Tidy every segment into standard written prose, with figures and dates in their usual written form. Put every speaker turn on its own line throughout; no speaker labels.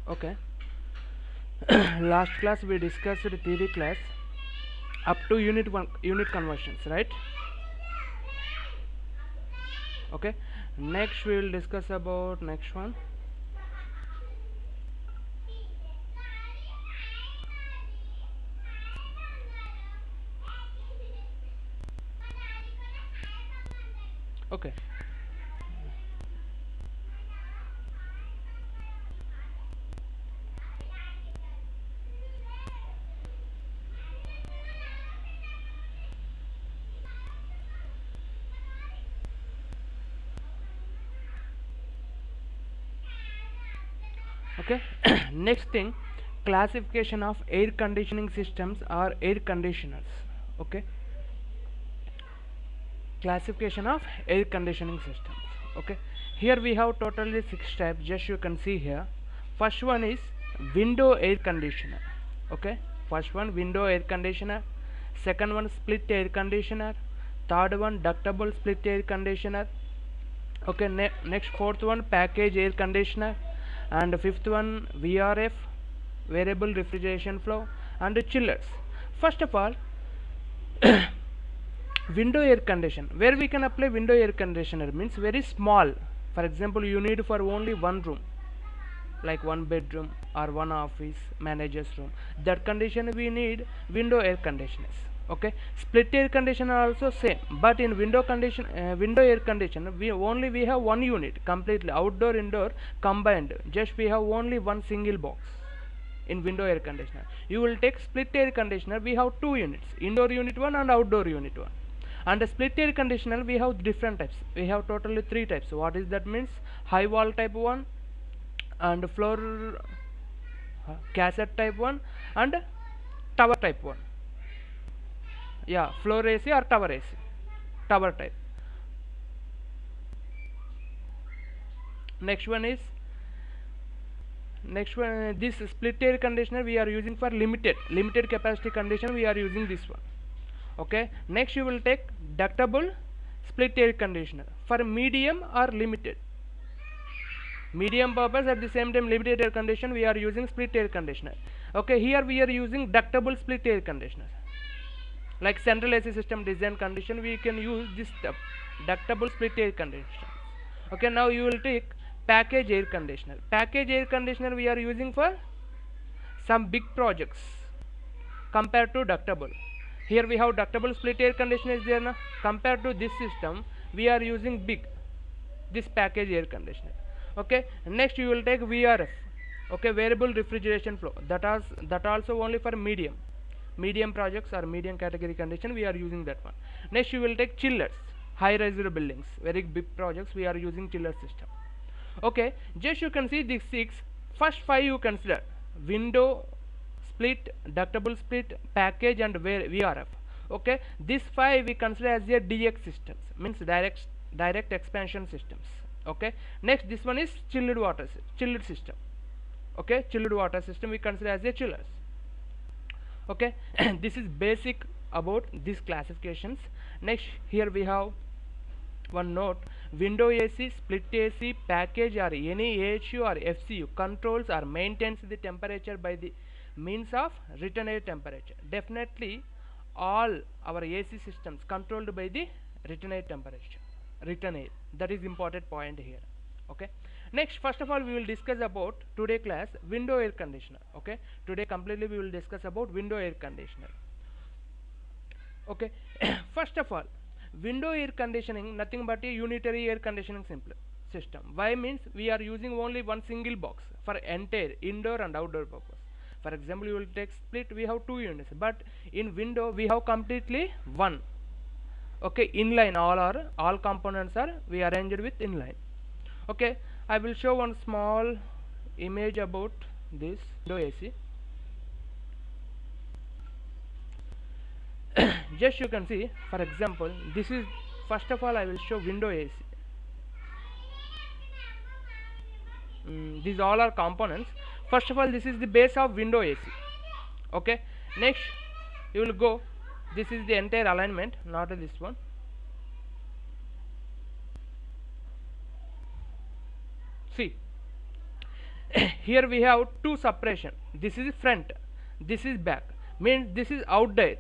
Okay. Last class we discussed the theory class up to unit 1 unit conversions, right? Okay. Next we will discuss about next one. Okay. Okay. Next thing, classification of air conditioning systems or air conditioners. Okay. Classification of air conditioning systems. Okay, here we have totally 6 types, just you can see here. First one is window air conditioner. Okay, first one window air conditioner, second one split air conditioner, third one ductable split air conditioner. Okay, next fourth one package air conditioner, and fifth one VRF, variable refrigeration flow, and chillers. First of all, window air condition, where we can apply window air conditioner means very small. For example, you need for only one room, like one bedroom or one office manager's room. That condition we need window air conditioners. Okay, split air conditioner also same, but in window air conditioner we have one unit completely, outdoor indoor combined, just we have only one single box. In window air conditioner you will take split air conditioner, we have two units, indoor unit one and outdoor unit one. And the split air conditioner we have different types, we have totally 3 types. What is that means? High wall type 1, and floor cassette type 1, and tower type 1. Yeah, floor AC or tower AC, tower type. Next one is, next one, this split air conditioner we are using for limited capacity condition, we are using this one. Okay, next you will take ductable split air conditioner for medium or limited, medium purpose, at the same time limited air condition, we are using split air conditioner. Okay, here we are using ductable split air conditioner, like central AC system design condition we can use this ductable split air conditioner. Okay, now you will take package air conditioner. Package air conditioner we are using for some big projects compared to ductable. Here we have ductable split air conditioner is there now. Compared to this system we are using big this package air conditioner. Okay, next you will take VRF. Okay, variable refrigeration flow, that also only for medium projects or medium category condition we are using that one. Next you will take chillers, high riser buildings, very big projects we are using chiller system. Okay, just you can see these 6. First 5 you consider: window split, ductable split, package, and VRF. Okay, these 5 we consider as a DX systems, means direct expansion systems. Okay, next this one is chilled system. Okay, chilled water system we consider as a chillers. Okay, this is basic about these classifications. Next here we have one note: window AC, split AC, package, or any AHU or FCU controls or maintains the temperature by the means of written air temperature. Definitely all our AC systems controlled by the written air temperature, written air, that is important point here. Okay, next first of all we will discuss about today class window air conditioner. Okay, today completely we will discuss about window air conditioner. Okay, first of all, window air conditioning nothing but a unitary air conditioning system. Why means we are using only one single box for entire indoor and outdoor purpose. For example, you will take split, we have 2 units, but in window we have completely one. Okay, inline, all components are we arranged with inline. Okay, I will show one small image about this window AC. Just you can see, for example, this is, first of all I will show window AC. These all are components. First of all, this is the base of window AC. Okay, next you will go, this is the entire alignment, not this one. See, here we have two separation. This is front, this is back, means this is out air,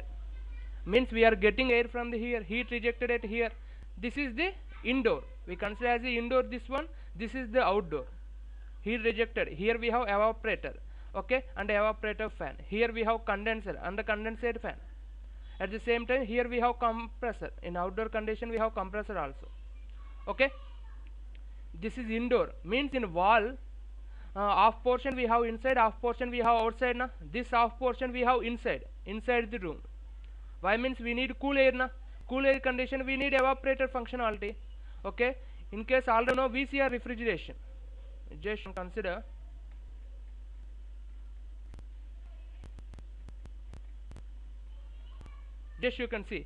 means we are getting air from the here, heat rejected at here. This is the indoor, we consider as the indoor this one. This is the outdoor, heat rejected. Here we have evaporator, okay, and evaporator fan. Here we have condenser and the condenser fan. At the same time here we have compressor. In outdoor condition we have compressor also, okay. This is indoor, means in wall half portion we have inside, half portion we have outside na. This half portion we have inside the room. Why? Means we need cool air na. Cool air condition we need evaporator functionality, okay. In case already know VCR refrigeration, just consider just you can see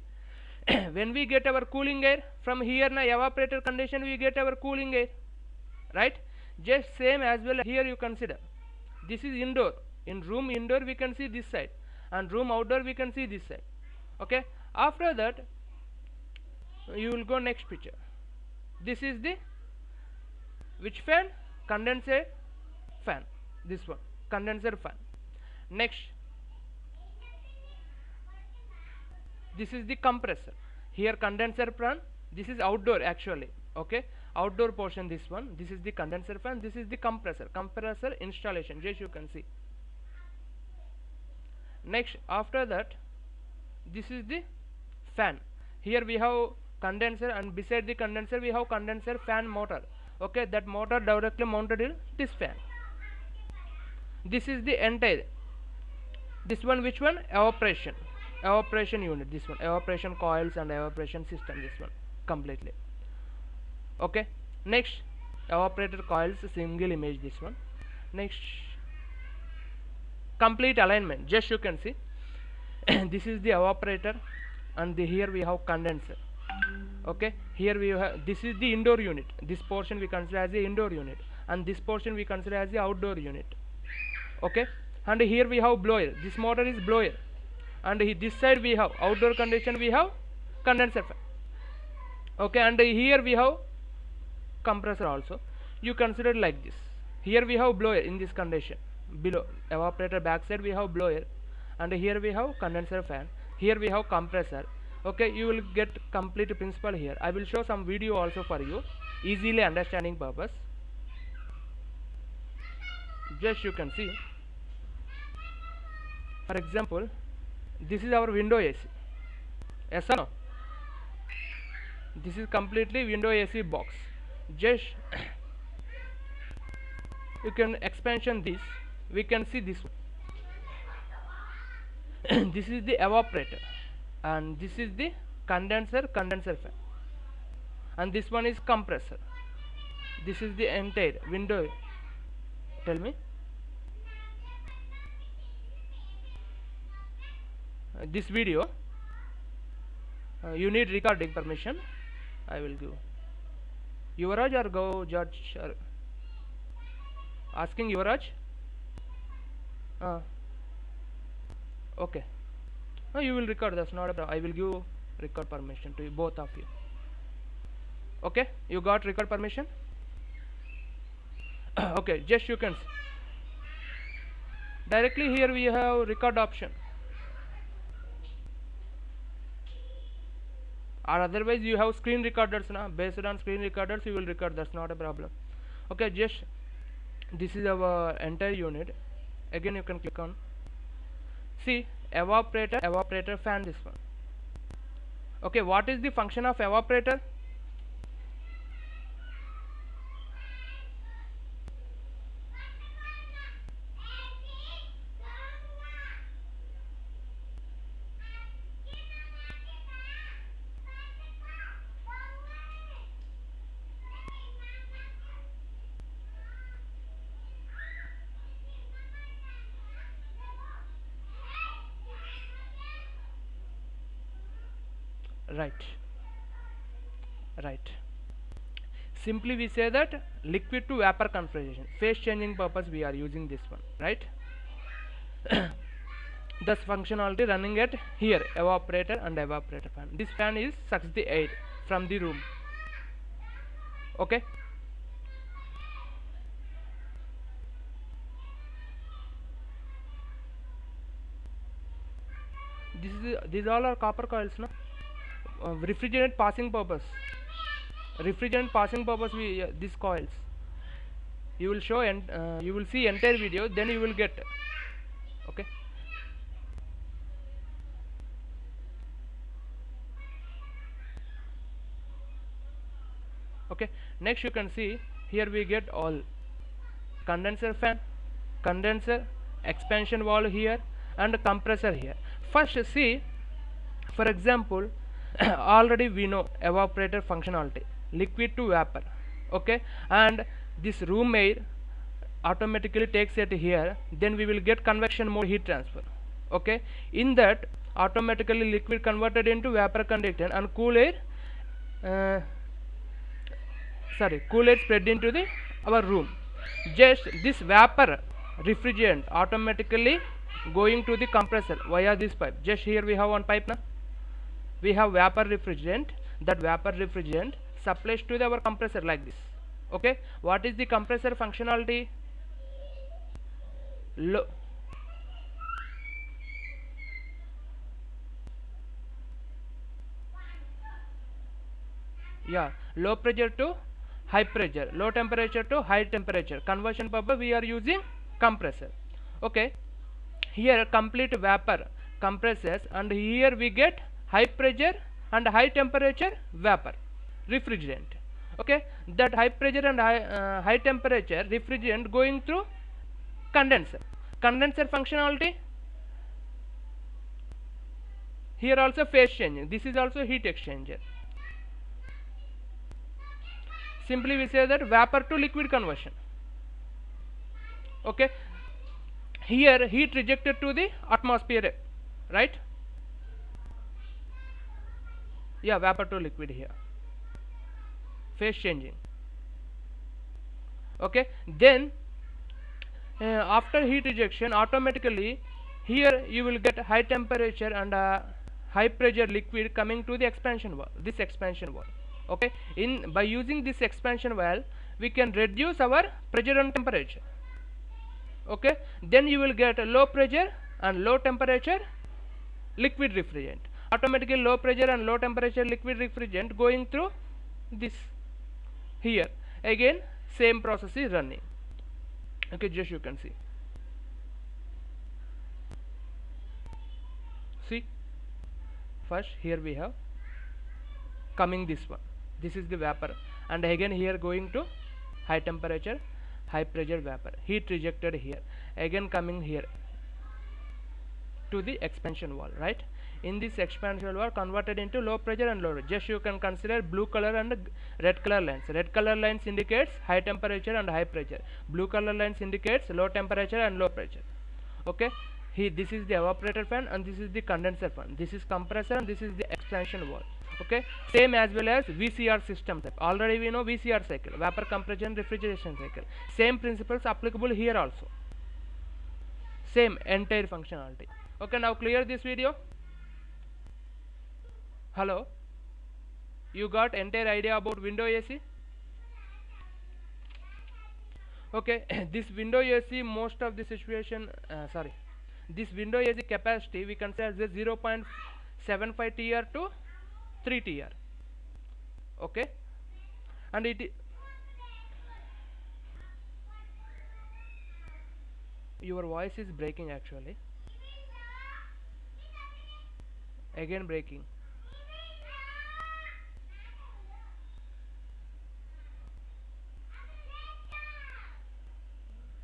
when we get our cooling air from here na evaporator condition we get our cooling air, right. Just same as well here you consider. This is indoor. In room indoor we can see this side, and room outdoor we can see this side, okay. After that you will go next picture. This is the which fan? Condenser fan. This one condenser fan. Next this is the compressor. Here condenser fan. This is outdoor actually, okay. Outdoor portion this one. This is the condenser fan. This is the compressor installation, just you can see. Next after that this is the fan. Here we have condenser, and beside the condenser we have condenser fan motor, okay. That motor directly mounted in this fan. This is the entire, this one which one? Evaporation unit. This one evaporation coils and evaporation system, this one completely, okay. Next evaporator coils, single image, this one. Next complete alignment, just you can see. This is the evaporator, and here we have condenser, okay. Here we have, this is the indoor unit. This portion we consider as the indoor unit, and this portion we consider as the outdoor unit, okay. And here we have blower. This motor is blower, and this side we have outdoor condition we have condenser fan, okay. And here we have compressor also. You consider like this. Here we have blower in this condition. Below evaporator backside we have blower, and here we have condenser fan. Here we have compressor, okay. You will get complete principle here. I will show some video also for you, easily understanding purpose. Just you can see. For example, this is our window AC. Yes or no? This is completely window AC box. Just you can expansion this. We can see this one. This is the evaporator, and this is the condenser fan, and this one is compressor. This is the entire window. Tell me. This video you need recording permission. I will give Yuvraj or go Judge, or asking Yuvraj. Okay. No, you will record. That's not a problem. I will give record permission to you, both of you. Okay, you got record permission. Okay, just you can see. Directly here we have record option, or otherwise you have screen recorders now. Based on screen recorders you will record. That's not a problem. Okay, just this is our entire unit. Again you can click on, see, evaporator fan, this one, okay. What is the function of evaporator? Right. Simply we say that liquid to vapor conversion, phase changing purpose we are using this one, right? Thus functionality running at here, evaporator and evaporator fan. This fan is sucks the air from the room, okay. these all are copper coils, no? Refrigerant passing purpose. Refrigerant passing purpose. These coils. You will show and you will see entire video. Then you will get. Okay. Okay. Next you can see here we get all condenser fan, condenser, expansion valve here, and compressor here. First see, for example, already we know evaporator functionality, liquid to vapor. Okay, and this room air automatically takes it here, then we will get convection mode heat transfer. Okay, in that automatically liquid converted into vapor conductor and cool air cool air spread into the our room. Just this vapor refrigerant automatically going to the compressor via this pipe. Just here we have one pipe now. We have vapor refrigerant. That vapor refrigerant supplies to our compressor like this. Okay, what is the compressor functionality? Low low pressure to high pressure, low temperature to high temperature. Conversion purpose we are using compressor. Okay, here complete vapor compresses, and here we get high pressure and high temperature vapor refrigerant. Okay, that high pressure and high temperature refrigerant going through condenser. Condenser functionality here also phase changing. This is also heat exchanger. Simply we say that vapor to liquid conversion. Okay, here heat rejected to the atmosphere, right? Yeah, vapor to liquid here, phase changing. Okay, then after heat rejection automatically here you will get high temperature and high pressure liquid coming to the expansion valve, this expansion valve. Okay, by using this expansion valve we can reduce our pressure and temperature. Okay, then you will get a low pressure and low temperature liquid refrigerant. Automatically low pressure and low temperature liquid refrigerant going through this here. Again same process is running. Okay, just you can see first here we have coming this one. This is the vapor, and again here going to high temperature high pressure vapor, heat rejected here, again coming here to the expansion valve, right? In this expansion valve converted into low pressure and low. Just you can consider blue color and red color lines. Red color lines indicates high temperature and high pressure, blue color lines indicates low temperature and low pressure. Okay, here this is the evaporator fan and this is the condenser fan, this is compressor and this is the expansion valve. Okay, same as well as VCR system type. Already we know VCR cycle, vapor compression refrigeration cycle. Same principles applicable here also, same entire functionality. Okay, now clear this video? Hello, you got entire idea about window AC? Okay, this window AC most of the situation this window AC capacity we consider as 0.75 TR to 3 TR. Okay, and your voice is breaking actually, again breaking.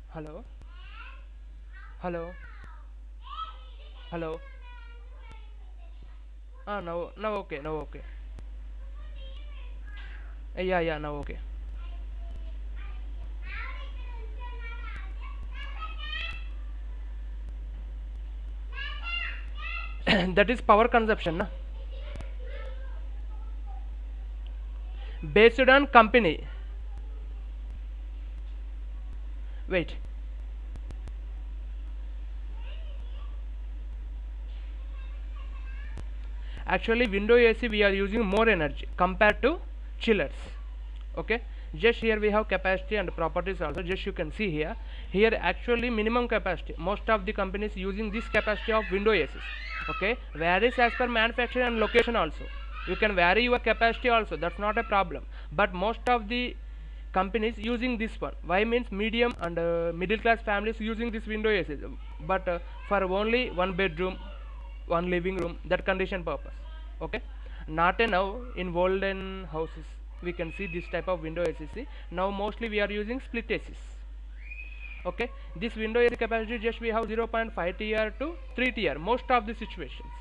Hello, hello, hello. Now okay, now okay. Yeah, now okay. That is power consumption, na? Based on company. Wait. Actually window AC we are using more energy compared to chillers. Okay, just here we have capacity and properties also. Just you can see here actually minimum capacity, most of the companies using this capacity of window ACs. Okay, varies as per manufacturer and location also. You can vary your capacity also, that's not a problem. But most of the companies using this one. Why means medium and middle class families using this window AC, but for only one bedroom, one living room, that condition purpose. Okay, not a now in olden houses we can see this type of window ACC. Now mostly we are using split ACs. Okay, this window AC capacity just we have 0.5 TR to 3 TR most of the situations,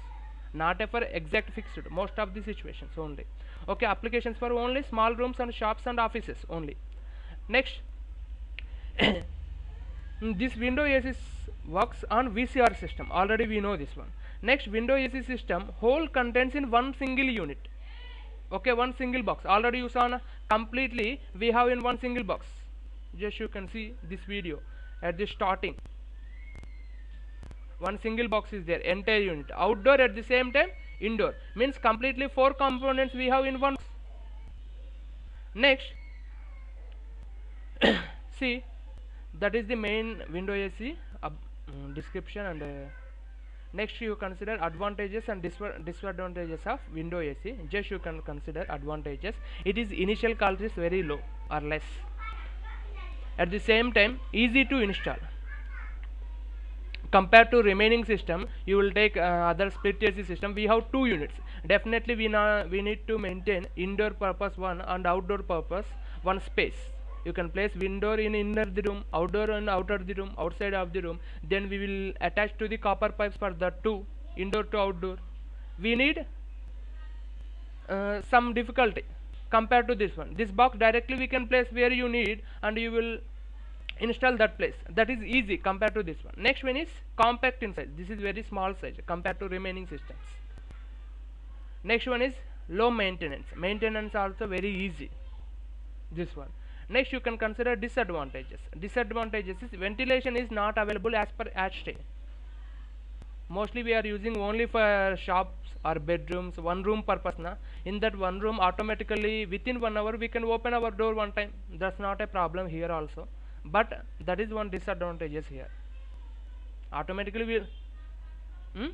not a for exact fixed, most of the situations only. Okay, applications for only small rooms and shops and offices only. Next, this window AC works on VCR system, already we know this one. Next, window AC system whole contents in one single unit. Okay, one single box, already you saw na, completely we have in one single box. Just you can see this video at the starting, one single box is there, entire unit, outdoor at the same time indoor, means completely 4 components we have in one box. Next, see, that is the main window AC description. And next you consider advantages and disadvantages of window AC. Just you can consider advantages. It is initial cost is very low or less, at the same time easy to install. Compared to remaining system, you will take other split AC system, we have 2 units. Definitely we need to maintain indoor purpose one and outdoor purpose one space. You can place window in inner the room, outdoor and outer the room, outside of the room. Then we will attach to the copper pipes for the 2 indoor to outdoor. We need some difficulty compared to this one. This box directly we can place where you need and you will install that place. That is easy compared to this one. Next one is compact in size. This is very small size compared to remaining systems. Next one is low maintenance. Maintenance also very easy, this one. Next you can consider disadvantages. Disadvantages is ventilation is not available as per ASHRAE. Mostly we are using only for shops or bedrooms, one room purpose na. In that one room automatically within 1 hour we can open our door one time. That's not a problem here also. But that is one disadvantages here. Automatically will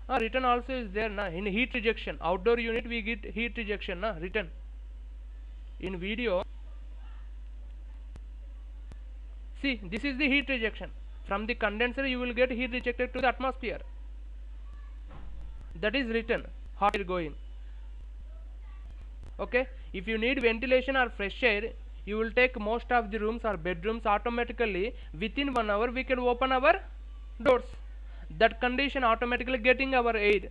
return also is there na. In heat rejection, outdoor unit we get heat rejection na, return. In video, see, this is the heat rejection. From the condenser you will get heat rejected to the atmosphere. That is return, hot air going. Okay, if you need ventilation or fresh air, you will take most of the rooms or bedrooms automatically within 1 hour we can open our doors. That condition automatically getting our air.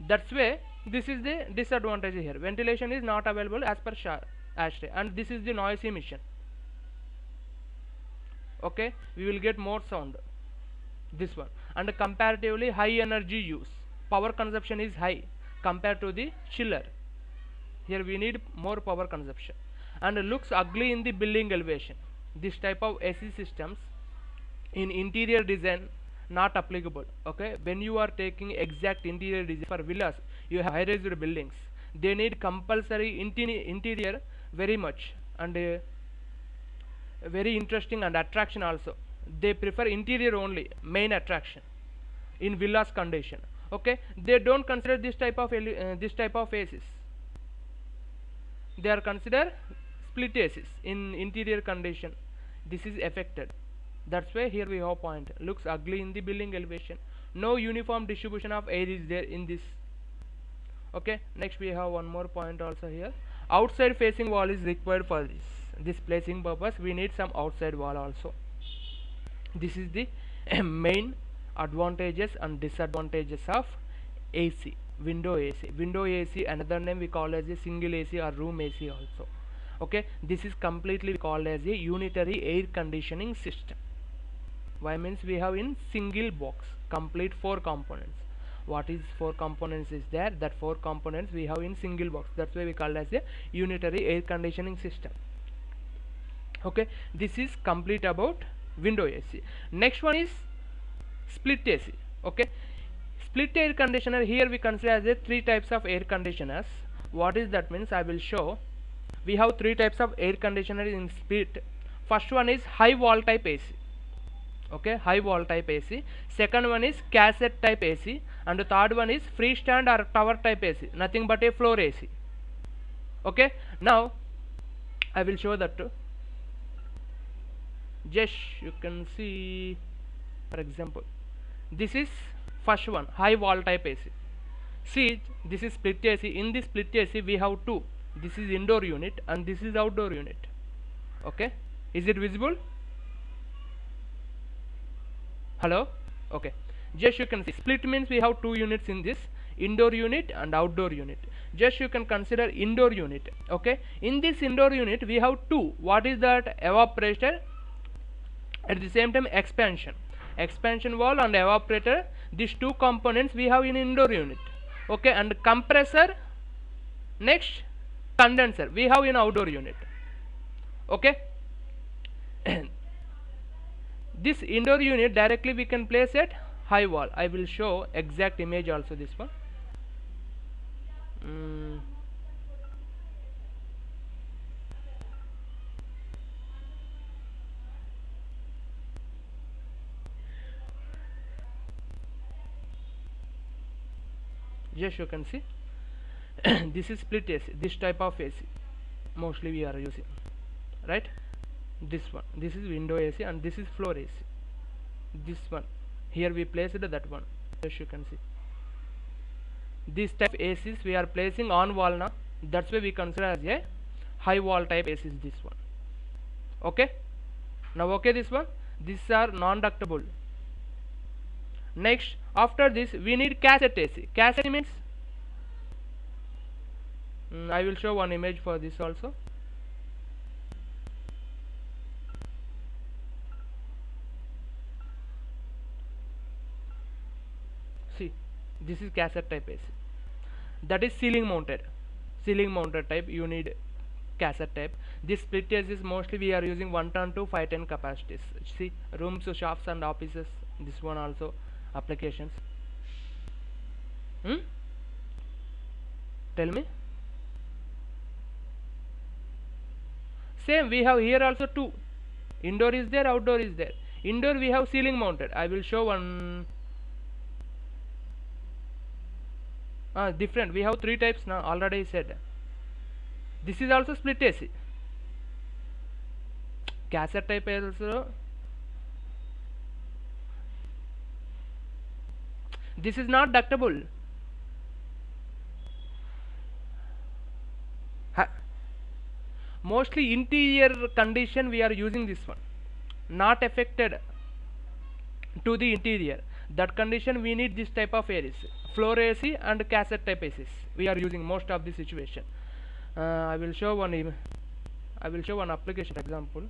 That's why this is the disadvantage here. Ventilation is not available as per ASHRAE, and this is the noise emission. Okay, we will get more sound, this one. And comparatively high energy use, power consumption is high compared to the chiller. Here we need more power consumption. And looks ugly in the building elevation. This type of AC systems in interior design not applicable. Okay, when you are taking exact interior design for villas, you have high-rise buildings, they need compulsory interior very much, and very interesting and attraction also. They prefer interior only, main attraction in villas condition. Okay, they don't consider this type of ACs. They are consider split ACs in interior condition. This is affected. That's why here we have point, looks ugly in the building elevation. No uniform distribution of air is there in this. Okay, next we have one more point also here. Outside facing wall is required for this placing purpose. We need some outside wall also. This is the main advantages and disadvantages of AC, window AC. Window AC, another name we call as a single AC or room AC also. Okay, this is completely called as a unitary air conditioning system. Why means we have in single box complete 4 components. What is 4 components is there? That 4 components we have in single box. That's why we call as a unitary air conditioning system. Okay, this is complete about window AC. Next one is split AC. Okay, split air conditioner, here we consider as a 3 types of air conditioners. What is that means? I will show. We have three types of air conditioner in split. First one is high wall type AC. Okay, high wall type AC. Second one is cassette type AC, and the third one is freestand or tower type AC, nothing but a floor AC. Okay, now I will show that too. Just you can see, for example, this is first one, high wall type AC. See, this is split AC. In this split AC we have two. This is indoor unit and this is outdoor unit. Okay, is it visible? Hello? Okay, just you can see, split means we have two units in this, indoor unit and outdoor unit. Just you can consider indoor unit. Okay, in this indoor unit we have two. What is that? Evaporator, at the same time expansion valve and evaporator. These two components we have in indoor unit. Okay, and compressor, next condenser we have in outdoor unit. Okay, this indoor unit directly we can place at high wall. I will show exact image also, this one. Just you can see, this is split AC, this type of AC mostly we are using, right? This one, this is window AC and this is floor AC. This one here we placed that one. As you can see, this type of ACs we are placing on wall now. That's why we consider as a high wall type AC is this one. Okay, now okay, this one, these are non-ductable. Next, after this we need cassette AC. Cassette means I will show one image for this also. See, this is cassette type AC. That is ceiling mounted type. You need cassette type. This split AC is mostly we are using 110 to 510 capacities. See, rooms, shops and offices. This one also applications. Tell me. Same we have here also two. Indoor is there, outdoor is there. Indoor we have ceiling mounted. I will show one. Different. We have three types now. Already said. This is also split AC. Cassette type also. This is not ductable. Mostly interior condition we are using this one, not affected to the interior. That condition we need this type of ACs, floor AC and cassette type ACs we are using most of the situation. I will show one application example.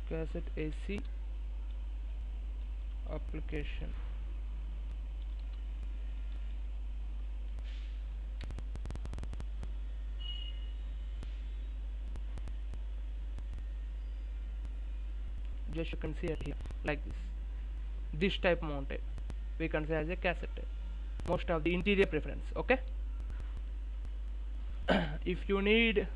Cassette AC application. Just you can see it here like this type mounted we consider as a cassette type, most of the interior preference. Okay, if you need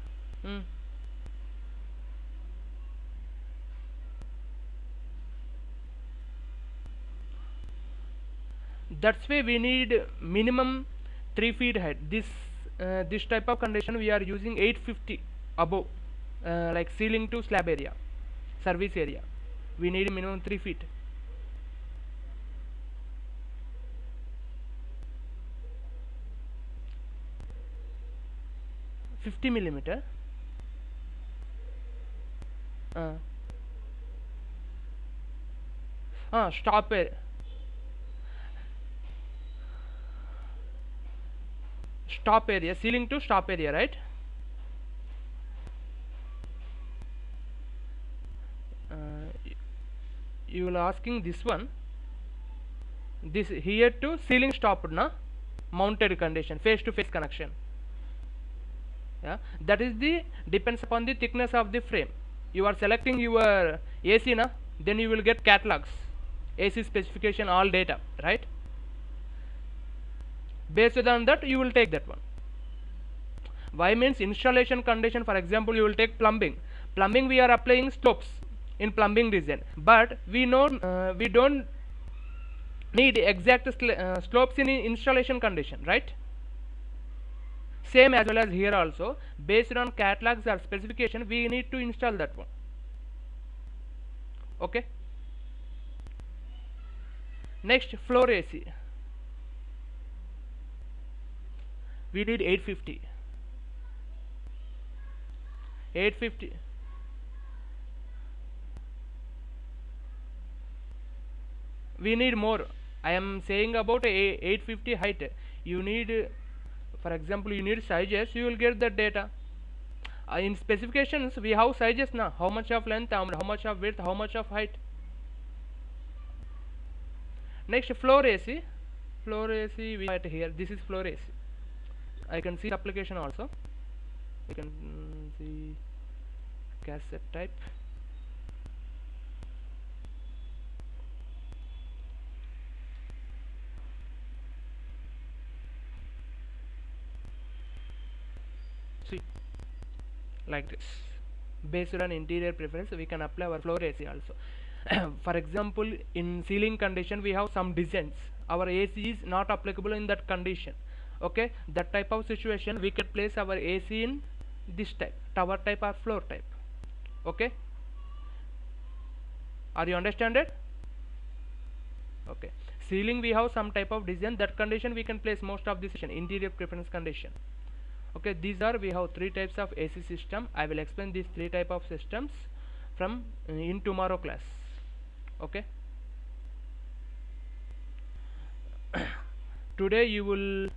that's why we need minimum 3 feet height. This type of condition we are using 850 above, like ceiling to slab area, service area. We need minimum 3 feet. $50 millimeter. Stop area. Stop area, ceiling to stop area, right? You will asking this one, this here to ceiling stopped na mounted condition, face to face connection. Yeah, that is the depends upon the thickness of the frame. You are selecting your AC na, then you will get catalogs, AC specification, all data, right? Based on that you will take that one. Why means installation condition. For example, you will take plumbing. Plumbing we are applying slopes in plumbing design, but we know we don't need exact slopes in installation condition, right? Same as well as here also, based on catalogs or specification we need to install that one. Okay. Next, floor AC. We need 850. We need more. I am saying about a 850 height. You need, for example, you need sizes, you will get the data. In specifications we have sizes now, how much of length, how much of width, how much of height. Next, floor AC. Floor AC we have here. This is floor AC. I can see application also. You can see cassette type. See, like this. Based on interior preference we can apply our floor AC also. For example, in ceiling condition we have some designs, our AC is not applicable in that condition. Okay, that type of situation we can place our AC in this type, tower type or floor type. Okay, are you understand it? Okay, ceiling we have some type of design, that condition we can place most of this interior preference condition. Okay, these are, we have three types of AC system. I will explain these three type of systems from in tomorrow class. Okay, today you will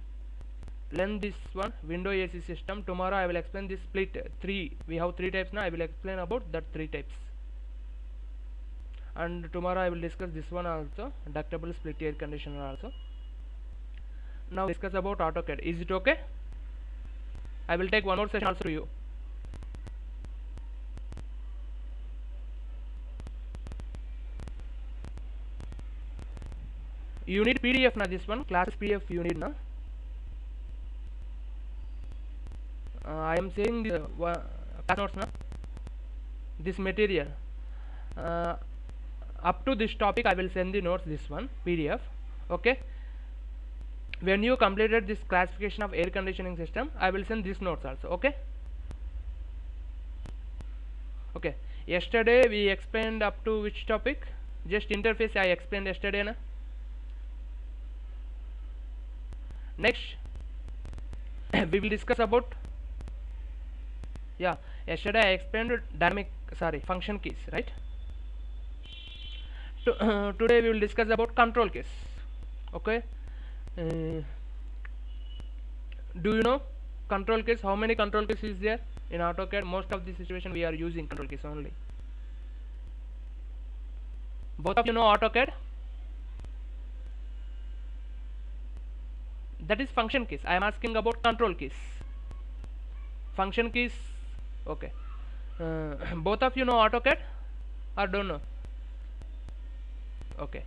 learn this one, window AC system. Tomorrow I will explain this split three. We have three types now. I will explain about that three types. And tomorrow I will discuss this one also, ductable split air conditioner also. Now discuss about AutoCAD. Is it okay? I will take one more session also to you. You need PDF now, this one class PDF you need now. I am saying the class notes now, this material up to this topic I will send the notes, this one PDF. Okay, when you completed this classification of air conditioning system I will send these notes also. Okay. Okay, yesterday we explained up to which topic? Just interface I explained yesterday na? Next we will discuss about, yeah, yesterday I explained function keys, right? Today we will discuss about control keys. Okay, do you know control keys? How many control keys is there in AutoCAD? Most of the situation we are using control keys only. Both of you know AutoCAD? That is function keys. I am asking about control keys. Function keys. Okay, both of you know AutoCAD or don't know? Okay.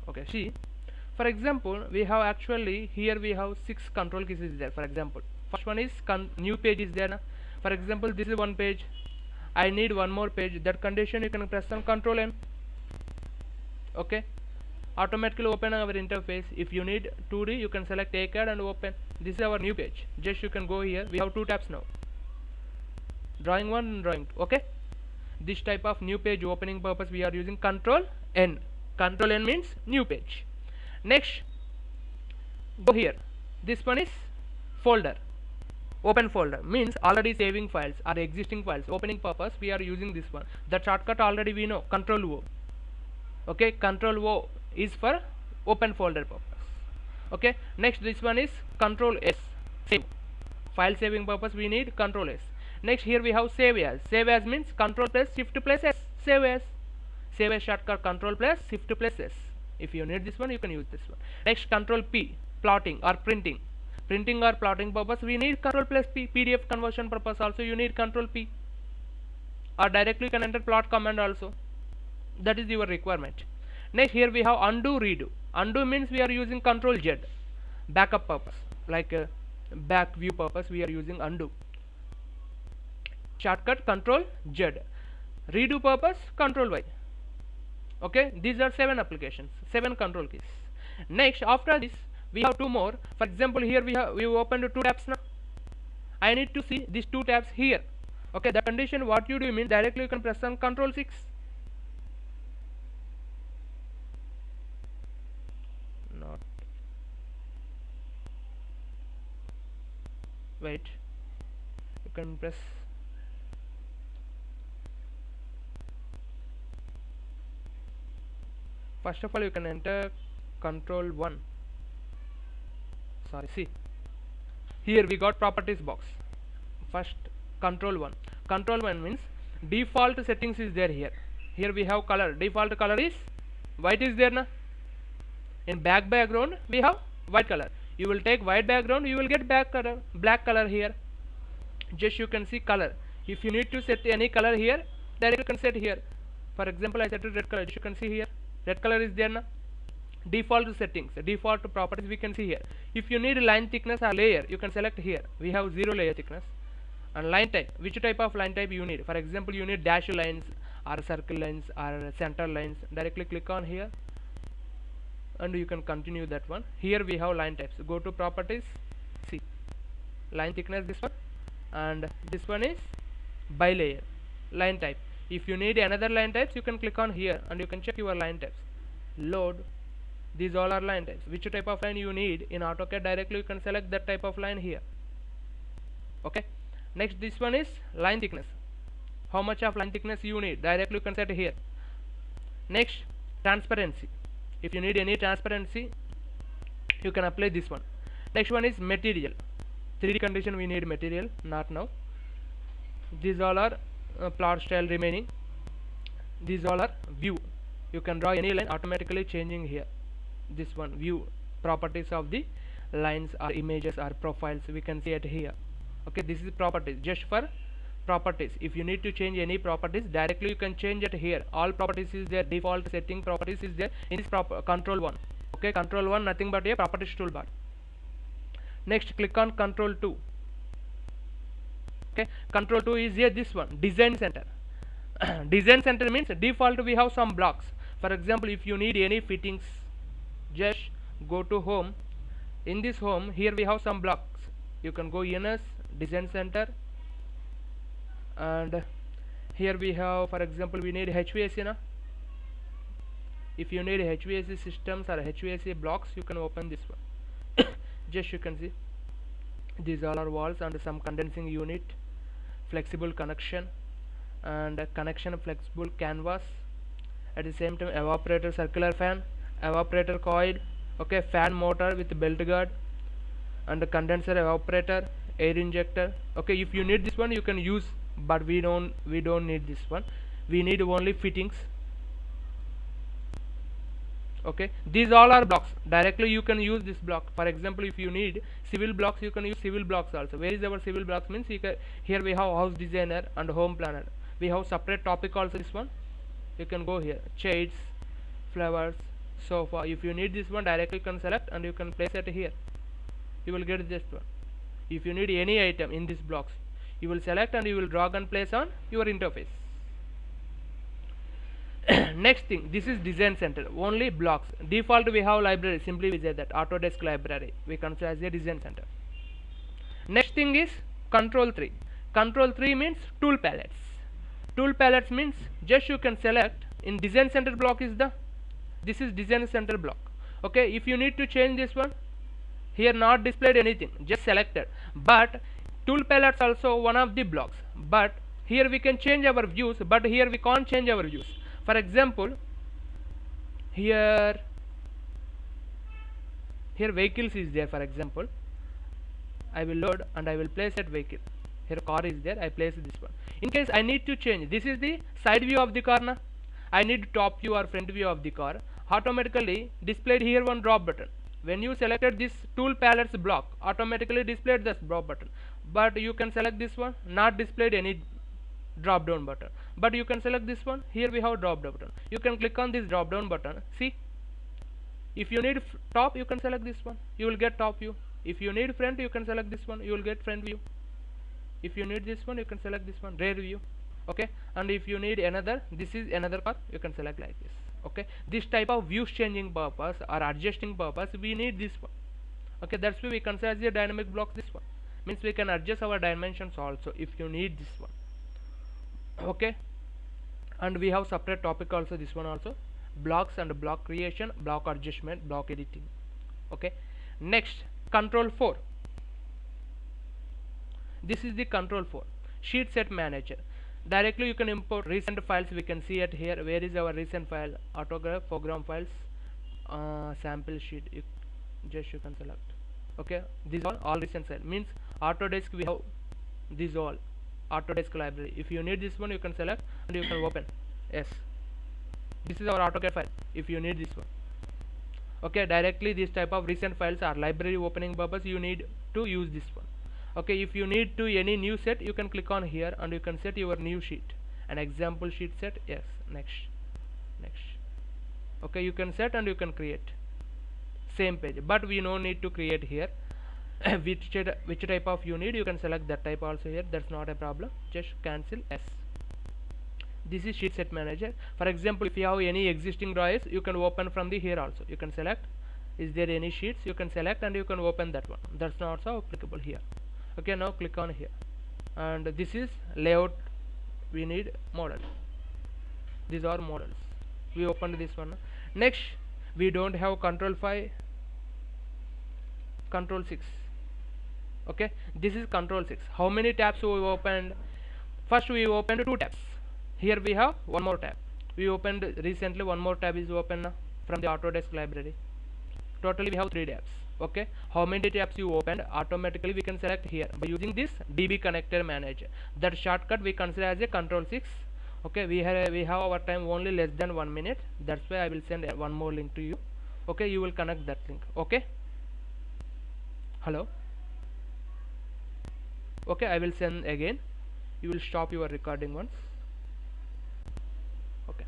Okay, see, for example we have actually here we have 6 control keys is there. For example, first one is new page is there na? For example, this is one page, I need one more page. That condition you can press on Control N. Okay, automatically open our interface. If you need 2D you can select ACAD and open. This is our new page. Just you can go here. We have 2 tabs now, drawing 1 and drawing 2. Okay, this type of new page opening purpose we are using Control N. Control N means new page. Next, go here. This one is folder. Open folder means already saving files or existing files. Opening purpose we are using this one. The shortcut already we know, Control O. Okay, Control O is for open folder purpose. Okay, next this one is Control S, save. File saving purpose we need Control S. Next here we have save as. Save as means Control plus Shift plus S. Save as. Save as shortcut Control plus Shift plus S. If you need this one you can use this one. Next, Control P, plotting or printing. Printing or plotting purpose we need Control plus P. PDF conversion purpose also you need Control P. Or directly you can enter plot command also. That is your requirement. Next here we have undo, redo. Undo means we are using Control Z. backup purpose, like back view purpose, we are using undo. Shortcut Control Z. Redo purpose Control Y. Okay, these are 7 applications, 7 control keys. Next, after this, we have 2 more. For example, here we opened 2 tabs now. I need to see these 2 tabs here. Okay, the condition, what you do means directly you can press on Control 6. Not. Wait. You can press. First of all, you can enter Control 1. Sorry, see. Here we got properties box. First, Control 1. Control 1 means default settings is there here. Here we have color. Default color is white is there na. In background we have white color. You will take white background, you will get black color here. Just you can see color. If you need to set any color here, directly you can set here. For example, I set red color. You can see here. Red color is there na. Default settings, default properties we can see here. If you need line thickness or layer, you can select here. We have 0 layer thickness. And line type, which type of line type you need. For example, you need dash lines or circle lines or center lines. Directly click on here and you can continue that one. Here we have line types. Go to properties, see line thickness, this one, and this one is by layer line type. If you need another line types, you can click on here and you can check your line types. Load. These all are line types. Which type of line you need in AutoCAD, directly you can select that type of line here. Okay. Next, this one is line thickness. How much of line thickness you need, directly you can set here. Next, transparency. If you need any transparency, you can apply this one. Next one is material. 3D condition, we need material, not now. These all are plot style remaining. These all are view. You can draw any line, automatically changing here. This one, view, properties of the lines or images or profiles, we can see it here. Okay, this is properties, just for properties. If you need to change any properties, directly you can change it here. All properties is there, default setting properties is there in this Control 1. Okay, Control 1 nothing but a properties toolbar. Next, click on Control 2. Okay, Control 2 is here, this one, Design Center. Design Center means default we have some blocks. For example, if you need any fittings, just go to Home. In this Home, here we have some blocks. You can go ENS, Design Center, and here we have, for example, we need HVAC na. If you need HVAC systems or HVAC blocks, you can open this one. Just you can see these all are walls and some condensing unit, flexible connection, and connection flexible canvas. At the same time, evaporator circular fan, evaporator coil, okay, fan motor with belt guard, and the condenser evaporator, air injector. Okay, if you need this one, you can use, but we don't need this one. We need only fittings. Okay, these all are blocks. Directly you can use this block. For example, if you need civil blocks, you can use civil blocks also. Where is our civil blocks means you can, here we have house designer and home planner. We have separate topic also, this one. You can go here, shades, flowers, sofa. If you need this one, directly you can select and you can place it here. You will get this one. If you need any item in these blocks, you will select and you will drag and place on your interface. Next thing, this is Design Center, only blocks. Default we have library, simply we say that Autodesk library we consider as a Design Center. Next thing is Control 3. Control 3 means tool palettes. Tool palettes means just you can select in Design Center block is this is Design Center block. Okay, if you need to change this one, here not displayed anything, just selected. But tool palettes also one of the blocks, but here we can change our views, but here we can't change our views. For example, here vehicles is there. For example, I will load and I will place that vehicle. Here car is there, I place this one. In case I need to change, this is the side view of the car na. I need top view or front view of the car. Automatically displayed here one drop button. When you selected this tool palettes block, automatically displayed this drop button. But you can select this one, not displayed any drop down button. But you can select this one. Here we have drop down button. You can click on this drop down button. See, If you need top, you can select this one, you will get top view. If you need front, you can select this one, you will get front view. If you need this one, you can select this one, rear view. Okay, and if you need another, this is another car, you can select like this. Okay, this type of views changing purpose or adjusting purpose, we need this one. Okay, that's why we consider as a dynamic block. This one means we can adjust our dimensions also if you need this one. Okay, and we have separate topic also, this one also, blocks and block creation, block adjustment, block editing. Okay, next, control 4. This is the control 4 sheet set manager. Directly you can import recent files. We can see it here. Where is our recent file? Autograph, program files, sample sheet. You can select. Okay, these are all recent file. Means Autodesk we have these all Autodesk library. If you need this one, you can select and you can open. Yes, this is our AutoCAD file. If you need this one, okay, directly this type of recent files are library opening purpose. You need to use this one. Okay, if you need to any new set, you can click on here and you can set your new sheet, an example sheet set. Yes, next. Okay, you can set and you can create same page, but we no need to create here. which type of you need, you can select that type also here. That's not a problem. Just cancel. Yes, this is sheet set manager. For example, if you have any existing drawings, you can open from the here also. You can select, is there any sheets, you can select and you can open that one. That's not also applicable here. Okay, now click on here, and this is layout. We need model. These are models. We opened this one. Next, we don't have control 5, control 6. Okay, this is control 6. How many tabs we opened? First we opened 2 tabs. Here we have one more tab. We opened recently, one more tab is open now from the Autodesk library. Totally we have 3 tabs. Okay, how many tabs you opened? Automatically we can select here by using this DB connector manager. That shortcut we consider as a control 6. Okay, we have our time only less than 1 minute. That's why I will send one more link to you. Okay, you will connect that link. Okay, hello. Okay, I will send again. You will stop your recording once. Okay,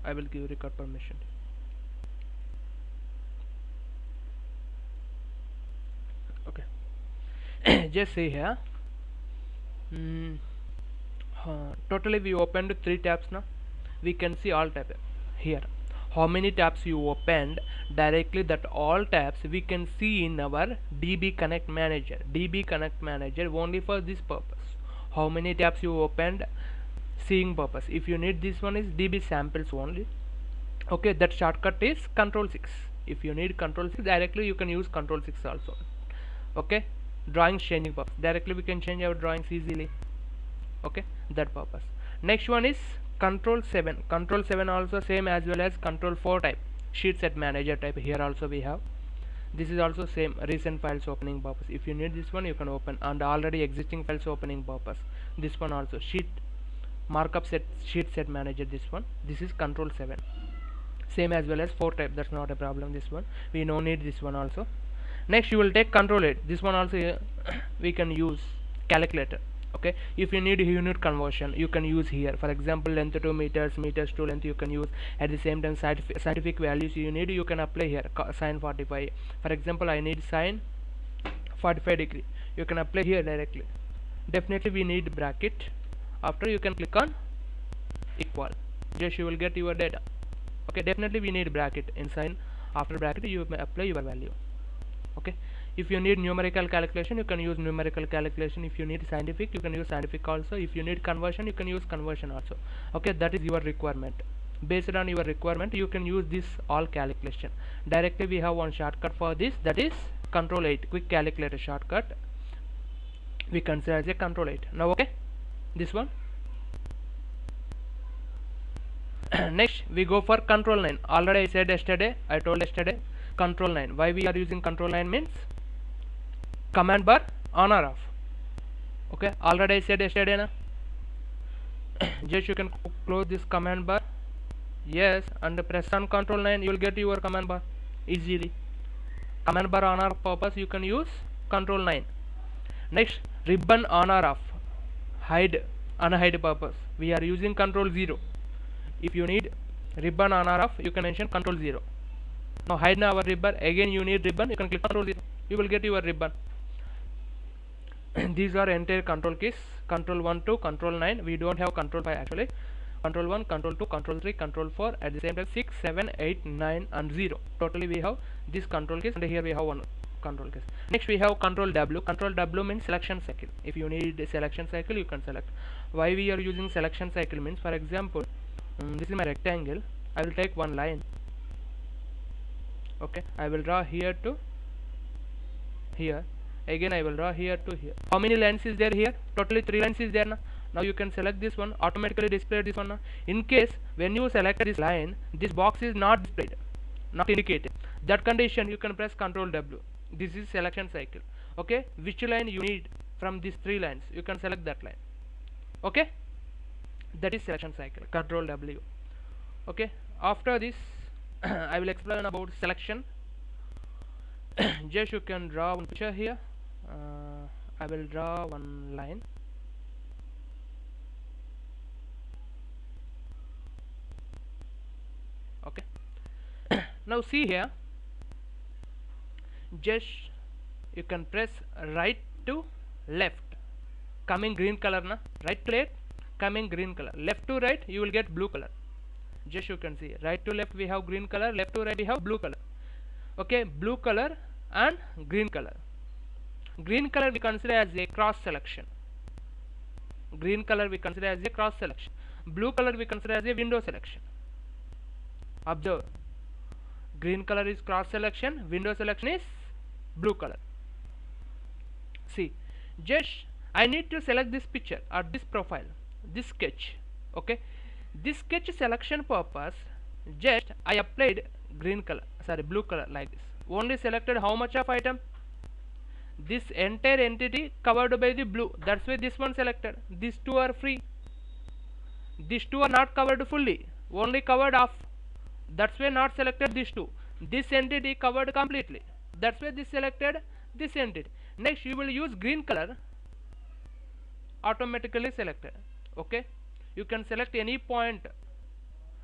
I will give record permission. Okay, just see here. Totally we opened 3 tabs now. We can see all tabs here. How many tabs you opened? Directly that all tabs we can see in our DB Connect manager. DB Connect manager only for this purpose. How many tabs you opened? Seeing purpose. If you need this one is DB samples only. Okay, that shortcut is control 6. If you need control 6, directly you can use control 6 also. Okay, drawings changing purpose. Directly we can change our drawings easily. Okay, that purpose. Next one is control 7. Control 7 also same as well as control 4 type, sheet set manager type. Here also we have. This is also same, recent files opening purpose. If you need this one, you can open, and already existing files opening purpose. This one also sheet markup set, sheet set manager. This one, this is control 7, same as well as 4 type. That's not a problem. This one we no need this one also. Next you will take control 8. This one also we can use calculator. Okay, if you need unit conversion, you can use here. For example, length to meters, meters to length, you can use. At the same time, scientific values you need, you can apply here. Sine 45. For example, I need sine 45 degree. You can apply here directly. Definitely we need bracket. After you can click on equal. Just you will get your data. Okay, definitely we need bracket in sine. After bracket you may apply your value. Okay, if you need numerical calculation, you can use numerical calculation. If you need scientific, you can use scientific also. If you need conversion, you can use conversion also. Okay, that is your requirement. Based on your requirement, you can use this all calculation. Directly we have one shortcut for this, that is control 8, quick calculator shortcut. We consider as a control 8. Now okay, this one. Next we go for control 9. Already I said yesterday, I told yesterday, control 9. Why we are using control 9 means command bar on or off. Okay, already I said yesterday na. Just you can close this command bar, yes, and press on control 9, you will get your command bar easily. Command bar on or off purpose you can use control 9. Next, ribbon on or off, hide, unhide purpose we are using control 0. If you need ribbon on or off, you can mention control 0. Now hide our ribbon, again you need ribbon, you can click control 0, you will get your ribbon. These are entire control keys, control 1 to control 9. We don't have control 5 actually. Control 1, control 2, control 3, control 4, at the same time 6, 7, 8, 9 and 0. Totally we have this control keys, and here we have one control keys. Next we have control W. Control W means selection cycle. If you need a selection cycle, you can select. Why we are using selection cycle means, for example, this is my rectangle. I will take one line. Okay, I will draw here to here. Again I will draw here to here. How many lines is there here? Totally 3 lines is there now. Now you can select this one, automatically display this one now. In case when you select this line, this box is not displayed, not indicated, that condition you can press control W. This is selection cycle. Okay, which line you need from these 3 lines, you can select that line. Okay, that is selection cycle, control W. Okay, after this I will explain about selection. Just you can draw one picture here. I will draw one line. Okay. Now see here, just you can press right to left, coming green color na, right to left coming green color, left to right you will get blue color. Just you can see, right to left we have green color, left to right we have blue color. Okay, blue color and green color. Green color we consider as a cross selection. Green color we consider as a cross selection. Blue color we consider as a window selection. Observe, green color is cross selection, window selection is blue color. See, just I need to select this picture or this profile, this sketch. Okay, this sketch selection purpose, just I applied green color, sorry, blue color like this. Only selected how much of item? This entire entity covered by the blue. That's why this one selected. These two are free. These two are not covered fully, only covered half. That's why not selected these two. This entity covered completely. That's why this selected this entity. Next you will use green color, automatically selected. Okay, you can select any point,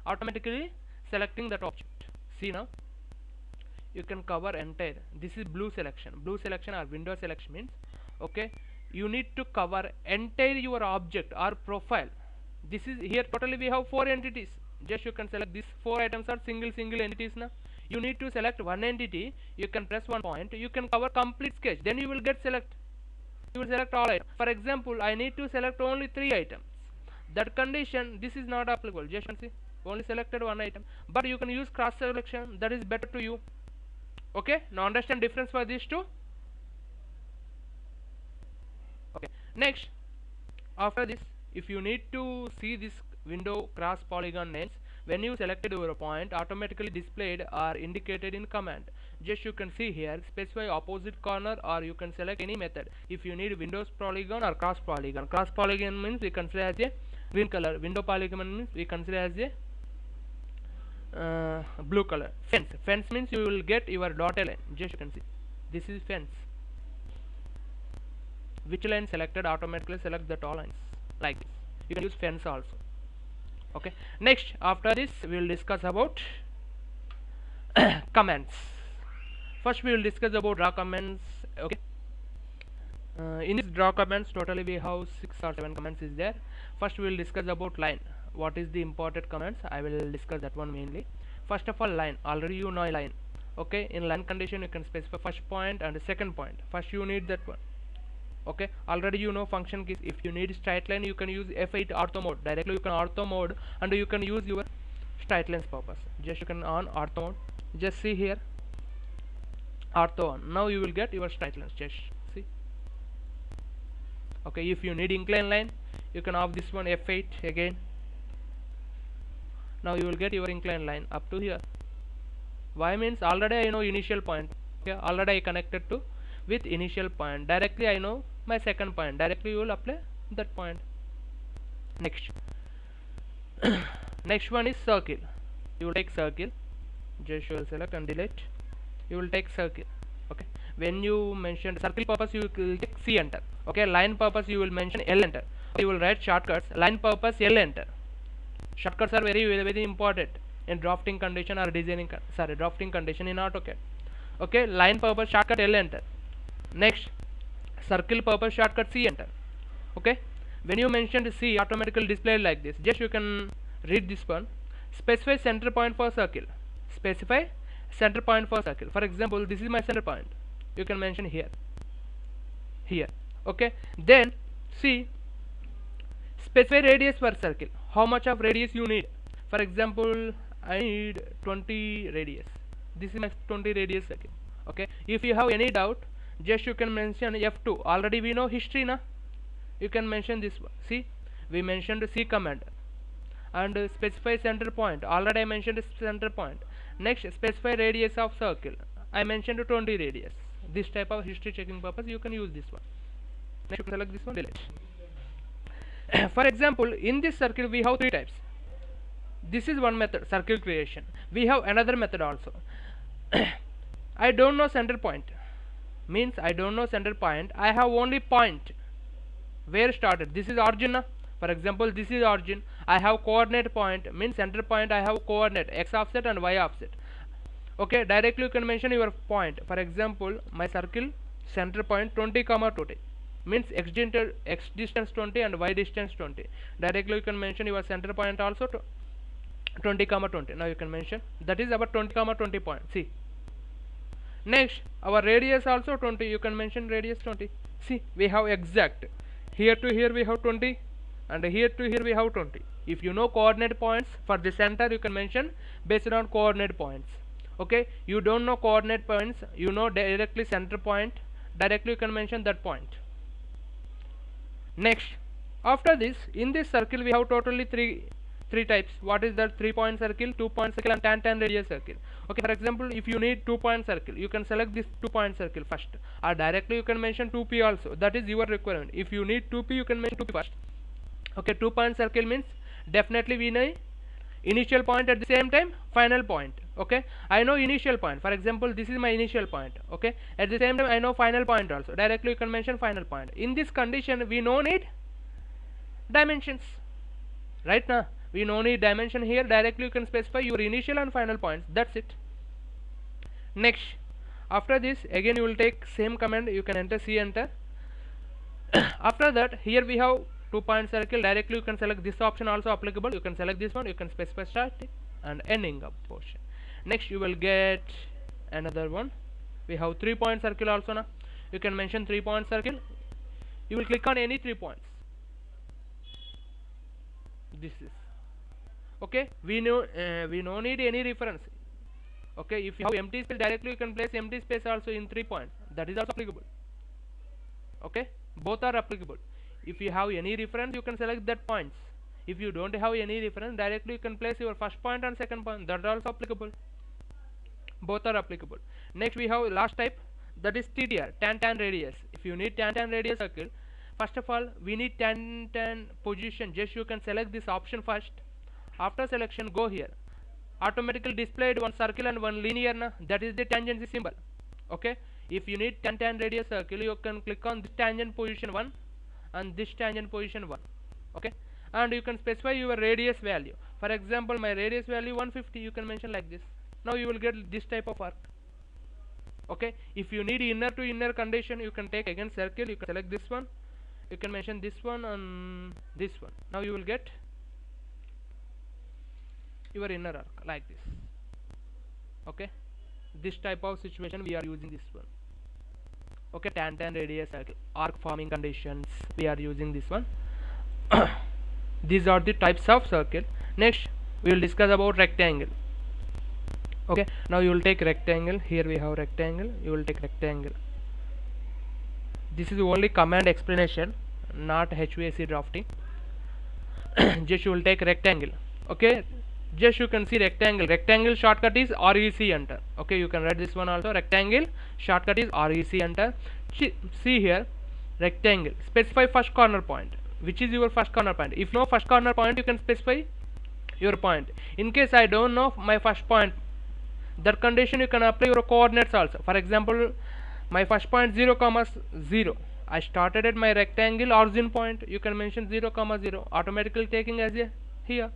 automatically selecting that object. See now, you can cover entire. This is blue selection. Blue selection or window selection means, okay, you need to cover entire your object or profile. This is here totally we have 4 entities. Just you can select these 4 items are single entities now. You need to select one entity, you can press one point, you can cover complete sketch, then you will get select. You will select all items. For example, I need to select only 3 items. That condition, this is not applicable. Just see, only selected one item. But you can use cross selection, that is better to you. Okay, now understand difference for these two. Okay, next after this, if you need to see this window cross polygon names, when you selected your point, automatically displayed or indicated in command. Just you can see here, specify opposite corner, or you can select any method. If you need windows polygon or cross polygon. Cross polygon means we consider as a green color, window polygon means we consider as a blue color. Fence means you will get your dotted line. Just you can see, this is fence. Which line selected, automatically select that all lines like this. You can use fence also. Okay, next after this we will discuss about commands. First we will discuss about draw commands. Okay, in this draw commands totally we have 6 or 7 commands is there. First we will discuss about line. What is the important commands? I will discuss that one mainly. First of all, line. Already you know line. Okay, in line condition you can specify first point and the second point. First you need that one. Okay, already you know function keys. If you need straight line, you can use F8 ortho mode. Directly you can ortho mode, and you can use your straight lines purpose. Just you can on ortho mode. Just see here, ortho on. Now you will get your straight lines. Just see. Okay, if you need incline line, you can off this one F8 again. Now you will get your incline line up to here. Why means already I know initial point. Okay, already I connected to with initial point. Directly I know my second point. Directly you will apply that point. Next next one is circle. You will take circle. Just you will select and delete. You will take circle. Okay, when you mention circle purpose, you will click C enter. Okay, line purpose you will mention L enter. You will write shortcuts. Line purpose L enter. Shortcuts are very important. in drafting condition or designing drafting condition in AutoCAD. Okay, line purpose shortcut L enter. Next, circle purpose shortcut C enter. Okay, when you mentioned C, automatically displayed like this. Just you can read this one. Specify center point for circle. Specify center point for circle. For example, this is my center point. You can mention here. Okay, then C, specify radius per circle. How much of radius you need? For example, I need 20 radius. This is my 20 radius circle. Okay, if you have any doubt, just you can mention F2. Already we know history na. You can mention this one. See, we mentioned C command. And specify center point. Already I mentioned center point. Next, specify radius of circle. I mentioned 20 radius. This type of history checking purpose you can use this one. Next, you can select this one, delete. For example, in this circle we have three types. This is one method, circle creation. We have another method also. I don't know center point. Means I don't know center point. I have only point. Where started? This is origin. For example, this is origin. I have coordinate point. Means center point. I have coordinate x offset and y offset. Okay, directly you can mention your point. For example, my circle center point 20, 20. Means x distance 20 and y distance 20. Directly you can mention your center point also 20, 20. Now you can mention that is our 20, 20 point. See. Next, our radius also 20. You can mention radius 20. See, we have exact. Here to here we have 20, and here to here we have 20. If you know coordinate points for the center, you can mention based on coordinate points. Okay, you don't know coordinate points, you know directly center point. Directly you can mention that point. Next, after this, in this circle we have totally three types. What is that? 3-point circle, 2-point circle, and tan radius circle. Okay, for example, if you need 2-point circle, you can select this 2-point circle first, or directly you can mention 2p also. That is your requirement. If you need 2p, you can mention 2p first. Okay, 2-point circle means definitely we know initial point, at the same time final point. Okay, I know initial point. For example, this is my initial point. Okay, at the same time I know final point also. Directly you can mention final point. In this condition, we no need dimensions. Right now, we no need dimension here. Directly you can specify your initial and final points. That's it. Next, after this, again you will take same command. You can enter C enter. After that, here we have 2-point circle. Directly you can select this option also applicable. You can select this one. You can specify starting and ending of portion. Next, you will get another one. We have 3-point circle also now. You can mention 3-point circle. You will click on any 3 points. This is okay. We no need any reference. Okay, if you have empty space, directly you can place empty space also in 3 points. That is also applicable. Okay, both are applicable. If you have any reference, you can select that points. If you don't have any reference, directly you can place your first point and second point. That is also applicable. Both are applicable. Next, we have last type, that is TTR, tan radius. If you need tan radius circle, first of all we need tan position. Just you can select this option first. After selection, go here. Automatically displayed one circle and one linear na. That is the tangent symbol. Okay, if you need tan radius circle, you can click on this tangent position 1 and this tangent position 1. Okay, and you can specify your radius value. For example, my radius value 150. You can mention like this. Now you will get this type of arc. Okay, if you need inner to inner condition, you can take again circle. You can select this one. You can mention this one and this one. Now you will get your inner arc like this. Okay, this type of situation we are using this one. Okay, tan radius circle, arc forming conditions, we are using this one. These are the types of circle. Next, we will discuss about rectangle. Okay, now you will take rectangle. Here we have rectangle. You will take rectangle. This is only command explanation, not HVAC drafting. Just you will take rectangle. Okay, just you can see rectangle. Rectangle shortcut is REC enter. Okay, you can write this one also. Rectangle shortcut is REC enter. See here, rectangle. Specify first corner point. Which is your first corner point? If no first corner point, you can specify your point. In case I don't know my first point, that condition you can apply your coordinates also. For example, my first point 0, 0. I started at my rectangle origin point. You can mention 0, 0. Automatically taking as a here.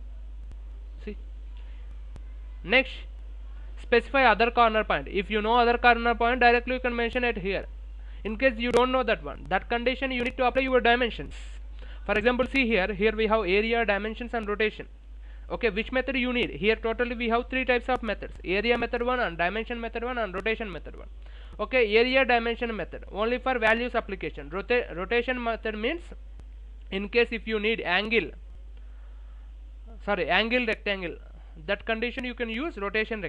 See, Next, specify other corner point. If you know other corner point, directly you can mention it here. In case you don't know that one, that condition you need to apply your dimensions. For example, see here we have area, dimensions and rotation. Okay, which method you need? Here totally we have three types of methods: area method 1, and dimension method 1, and rotation method 1. Okay, area dimension method only for values application. Rotation method means in case if you need angle rectangle, that condition you can use rotation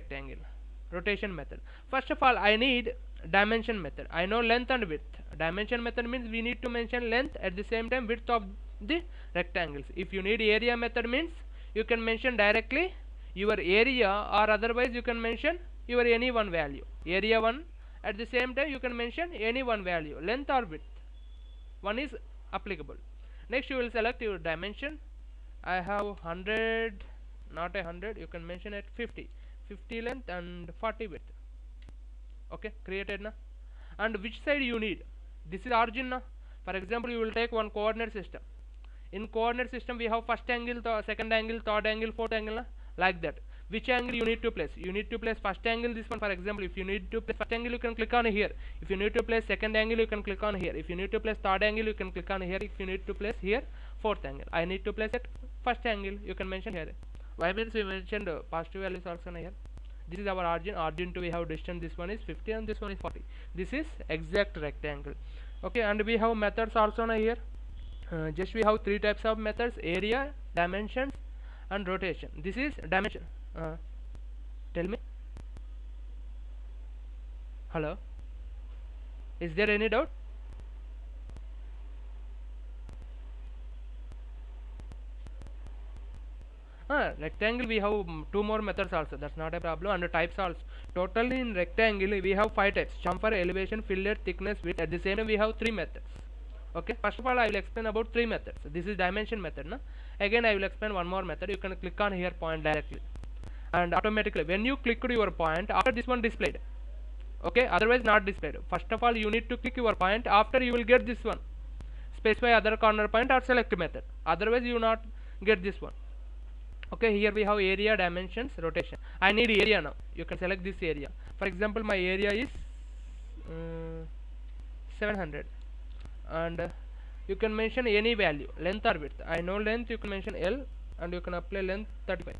method. First of all, I need dimension method. I know length and width. Dimension method means we need to mention length at the same time width of the rectangles. If you need area method means you can mention directly your area, or otherwise you can mention your any one value, area 1. At the same time you can mention any one value, length or width, one is applicable. Next you will select your dimension. I have 100, not 100, you can mention at 50 length and 40 width. Okay, created na. And which side you need? This is origin na. For example, you will take one coordinate system. In coordinate system we have first angle, second angle, third angle, fourth angle na? Like that. Which angle you need to place? You need to place first angle, this one. For example, if you need to place first angle, you can click on here. If you need to place second angle, you can click on here. If you need to place third angle, you can click on here. If you need to place here fourth angle, I need to place it first angle, you can mention here. Why means we mentioned positive values also here. This is our origin to we have distance, this one is 50 and this one is 40. This is exact rectangle. Okay, and we have methods also here. Just we have three types of methods: area, dimensions and rotation. This is dimension. Tell me, hello, is there any doubt? Rectangle we have two more methods also, that's not a problem. And types also, totally in rectangle we have 5 types: chamfer, elevation, fillet, thickness, width. At the same time we have 3 methods. Okay, first of all I will explain about 3 methods. This is dimension method na? Again I will explain one more method. You can click on here point directly, and automatically when you click your point, after this one displayed. Okay, otherwise not displayed. First of all you need to click your point, after you will get this one: specify other corner point or select method, otherwise you not get this one. Okay, here we have area, dimensions, rotation. I need area now. You can select this area. For example, my area is 700, and you can mention any value, length or width. I know length, you can mention L, and you can apply length 35.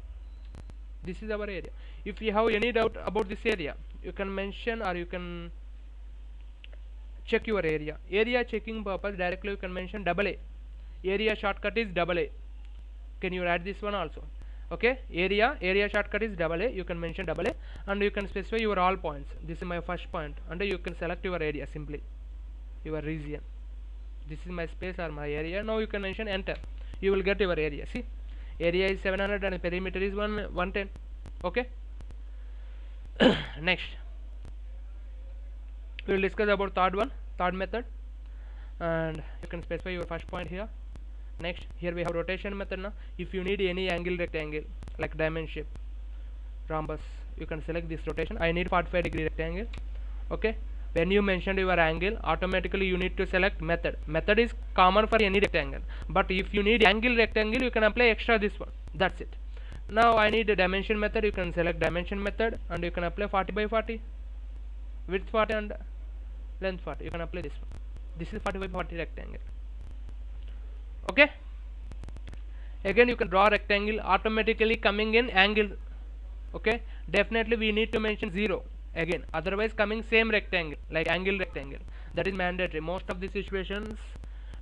This is our area. If you have any doubt about this area, you can mention, or you can check your area. Area checking purpose, directly you can mention AA. Area shortcut is AA. Can you add this one also? Okay, area shortcut is AA. You can mention AA, and you can specify your all points. This is my first point, and you can select your area, simply your region. This is my space or my area. Now you can mention enter. You will get your area. See, area is 700 and perimeter is 110. Okay. Next we will discuss about third method, and you can specify your first point here. Next, here we have rotation method now. If you need any angle rectangle like diamond shape, rhombus, you can select this rotation. I need 45-degree rectangle. Okay, when you mentioned your angle, automatically you need to select method. Method is common for any rectangle, but if you need angle rectangle, you can apply extra this one. That's it. Now I need a dimension method. You can select dimension method, and you can apply 40 by 40, width 40 and length 40. You can apply this one. This is 40 by 40 rectangle. Okay, again you can draw rectangle, automatically coming in angle. Okay, definitely we need to mention 0 again, otherwise coming same rectangle like angle rectangle. That is mandatory. Most of the situations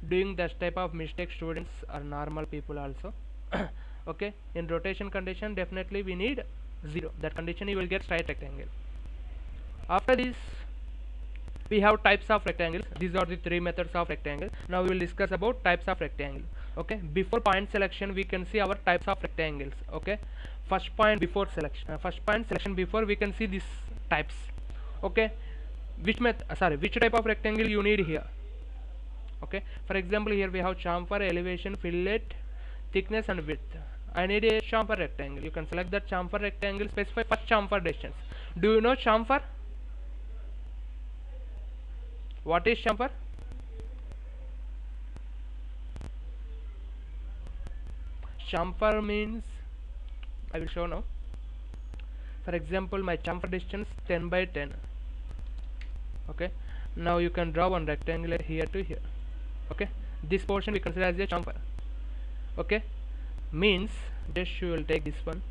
doing this type of mistake students are normal people also. Okay, in rotation condition definitely we need 0. That condition you will get straight rectangle. After this we have types of rectangles. These are the 3 methods of rectangle. Now we will discuss about types of rectangle. Okay, before point selection we can see our types of rectangles. Okay, first point selection before we can see these types. Okay, which type of rectangle you need here. Okay, for example, here we have chamfer, elevation, fillet, thickness and width. I need a chamfer rectangle. You can select that chamfer rectangle, specify first chamfer distance. Do you know chamfer? What is chamfer? Chamfer means, I will show now. For example, my chamfer distance 10 by 10. Okay, now you can draw one rectangle here to here. Okay, this portion we consider as a chamfer. Okay, means just you will take this one.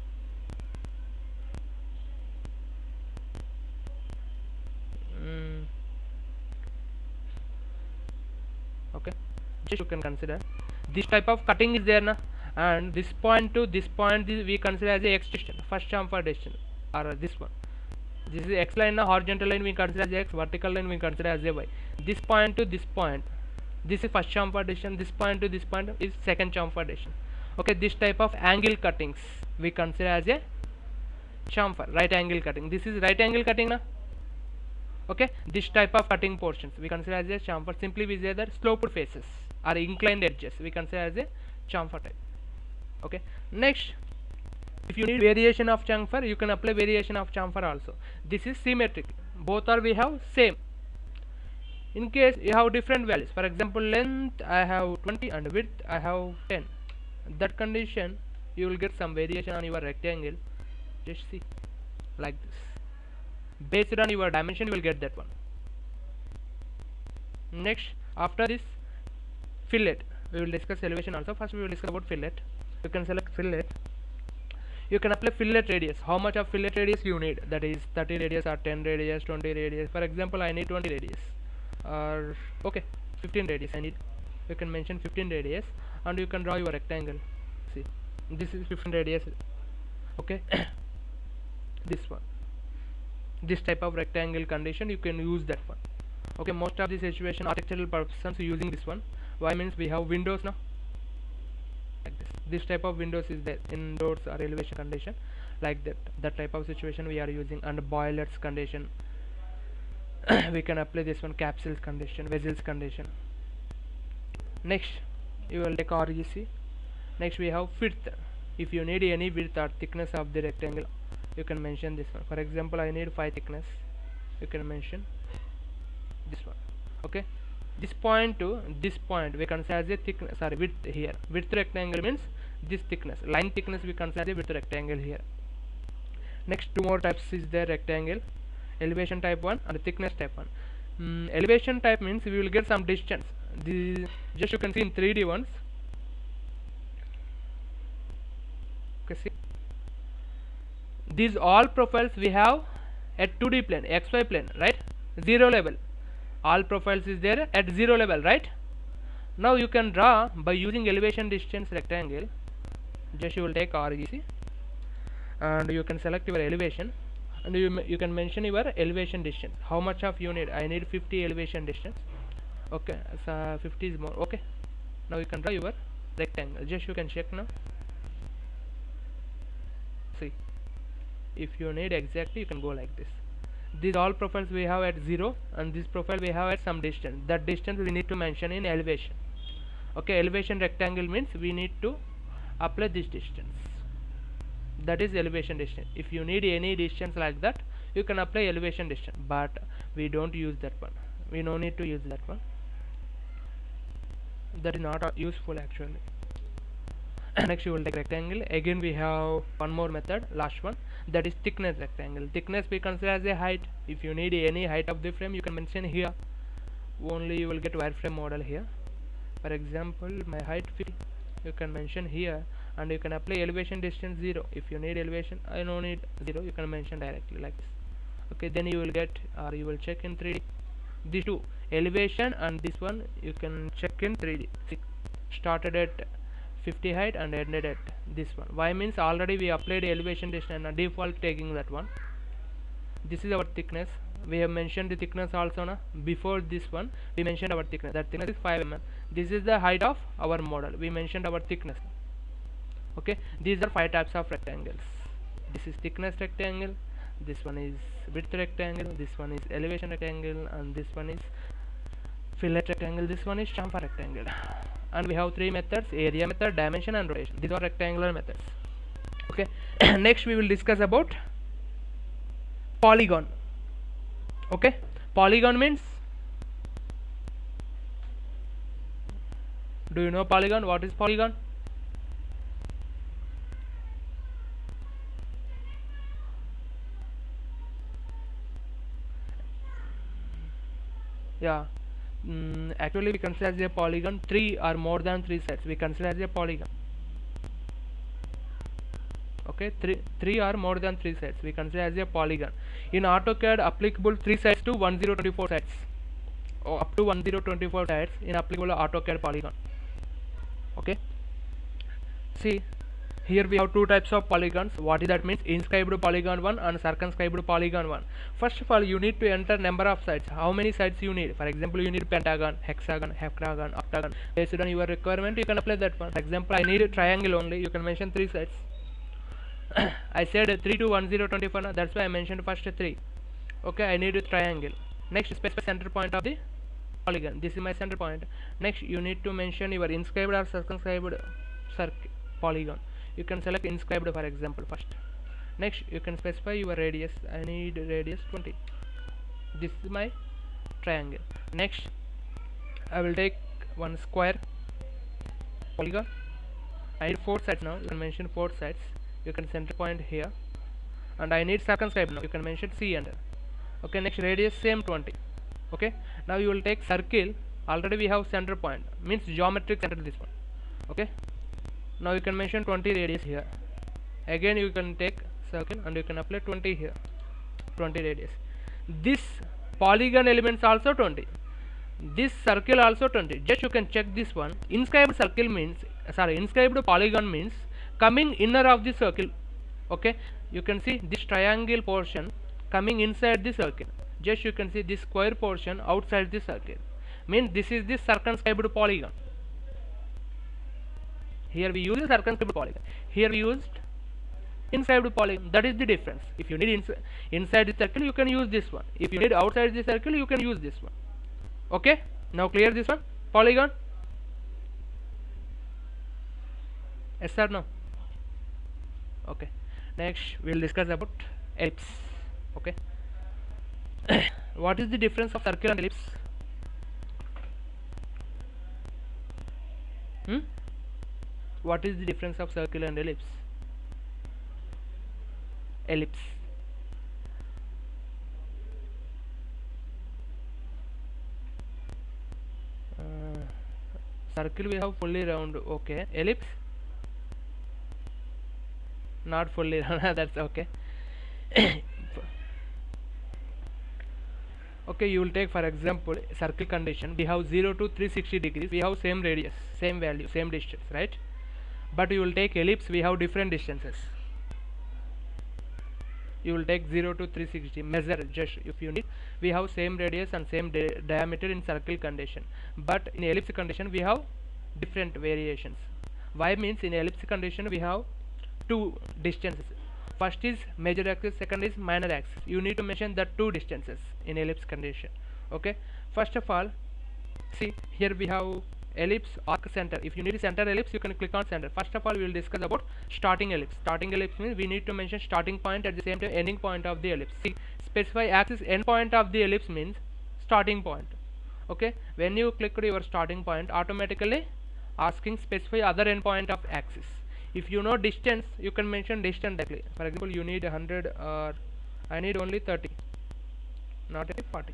Okay, just you can consider this type of cutting is there now, and this point to this point we consider as a x distance, first chamfer distance, or this one. This is x line, now horizontal line we consider as x, vertical line we consider as a y. This point to this point, this is first chamfer distance. This point to this point is second chamfer distance. Okay, this type of angle cuttings we consider as a chamfer, right angle cutting. This is right angle cutting now. Okay, this type of cutting portions we consider as a chamfer. Simply we say that sloped faces or inclined edges we consider as a chamfer type. Okay, next, if you need variation of chamfer, you can apply variation of chamfer also. This is symmetric, both are we have same. In case you have different values, for example length I have 20 and width I have 10, that condition you will get some variation on your rectangle. Just see like this, based on your dimension you will get that one. Next, after this, fillet, we will discuss elevation also. First we will discuss about fillet. You can select fillet. You can apply fillet radius. How much of fillet radius you need, that is 30 radius or 10 radius, 20 radius. For example, I need 20 radius, or okay, 15 radius I need. You can mention 15 radius and you can draw your rectangle. See, this is 15 radius. Okay, this one, this type of rectangle condition you can use that one. Okay, most of the situation architectural persons using this one. Why means we have windows now, like this type of windows is there, indoors or elevation condition, like that type of situation we are using. And boilers condition we can apply this one, capsules condition, vessels condition. Next you will take REC. Next we have width. If you need any width or thickness of the rectangle, you can mention this one. For example, I need 5 thickness, you can mention this one. Okay, this point to this point we consider as a thickness or width here. Width rectangle means this thickness, line thickness we consider as a width rectangle here. Next, two more types is there, rectangle, elevation type 1 and thickness type 1. Elevation type means we will get some distance. This just you can see in 3D ones. Okay, see, these all profiles we have at 2D plane, XY plane, right? 0 level. All profiles is there at 0 level, right? Now you can draw by using elevation distance rectangle. Just you will take REC and you can select your elevation, and you can mention your elevation distance. How much of you need? I need 50 elevation distance. Okay, so 50 is more. Okay, now you can draw your rectangle. Just you can check now. See, if you need exactly, you can go like this. These all profiles we have at 0 and this profile we have at some distance. That distance we need to mention in elevation. Okay, elevation rectangle means we need to apply this distance. That is elevation distance. If you need any distance like that, you can apply elevation distance, but we don't use that one. We no need to use that one. That is not useful actually. Next you will take rectangle. Again we have one more method, last one, that is thickness rectangle. Thickness we consider as a height. If you need any height of the frame, you can mention here. Only you will get wireframe model here. For example, my height 50, you can mention here, and you can apply elevation distance 0. If you need elevation, I no need 0, you can mention directly like this. Okay, then you will get, or you will check in 3D. These two, elevation and this one, you can check in 3D. See, started at 50 height and ended at this one. Why means already we applied elevation distance and default taking that one. This is our thickness. We have mentioned the thickness also now. Before this one we mentioned our thickness. That thickness is 5 mm. This is the height of our model. We mentioned our thickness. Okay, these are 5 types of rectangles. This is thickness rectangle, this one is width rectangle, this one is elevation rectangle, and this one is fillet rectangle, this one is chamfer rectangle. And we have 3 methods: area method, dimension and rotation. These are rectangular methods. Okay, next we will discuss about polygon. Okay, polygon means, do you know polygon? What is polygon? Yeah. Actually we consider as a polygon 3 or more than 3 sides, we consider as a polygon. Okay, three or more than 3 sides we consider as a polygon. In AutoCAD applicable 3 sides to 1024 sides, or up to 1024 sides in applicable AutoCAD polygon. Okay, see here we have two types of polygons. What is that means? Inscribed polygon 1 and circumscribed polygon 1. First of all, you need to enter number of sides, how many sides you need. For example, you need pentagon, hexagon, heptagon, octagon. Based on your requirement you can apply that one. For example, I need a triangle only, you can mention 3 sides. I said 3 to 1024, that's why I mentioned first 3. Okay, I need a triangle. Next, specify center point of the polygon. This is my center point. Next, you need to mention your inscribed or circumscribed polygon. You can select inscribed, for example, first. Next, you can specify your radius. I need radius 20. This is my triangle. Next, I will take one square polygon. I need 4 sides now. You can mention 4 sides. You can center point here, and I need circumscribed now. You can mention C enter. Okay, next radius same 20. Okay, now you will take circle. Already we have center point, means geometric center this one. Okay, now you can mention 20 radius here. Again you can take circle and you can apply 20 here, 20 radius. This polygon elements also 20. This circle also 20. Just you can check this one. Inscribed circle means, sorry, inscribed polygon means coming inner of the circle. Okay, you can see this triangle portion coming inside the circle. Just you can see this square portion outside the circle, means this is the circumscribed polygon. Here we use circumscribed polygon, here we used inscribed polygon. That is the difference. If you need inside the circle, you can use this one. If you need outside the circle, you can use this one. Okay, now clear this one, polygon? Yes or no? Okay, next we will discuss about ellipse. Okay, what is the difference of circle and ellipse? What is the difference of circle and ellipse? Ellipse. Circle we have fully round. Okay, ellipse not fully round. That's okay. Okay, you will take for example circle condition. We have 0 to 360 degrees. We have same radius, same value, same distance, right? But you will take ellipse. We have different distances. You will take 0 to 360. Measure just if you need. We have same radius and same diameter in circle condition. But in ellipse condition we have different variations. Why means in ellipse condition we have two distances. First is major axis, second is minor axis. You need to mention the two distances in ellipse condition. Okay, first of all, see here we have ellipse arc center. If you need center ellipse, you can click on center. First of all, we will discuss about starting ellipse. Starting ellipse means we need to mention starting point at the same time ending point of the ellipse. See, specify axis end point of the ellipse means starting point. Okay, when you click your starting point, automatically asking specify other end point of axis. If you know distance, you can mention distance directly. For example, you need 100 or I need only 30, not 40.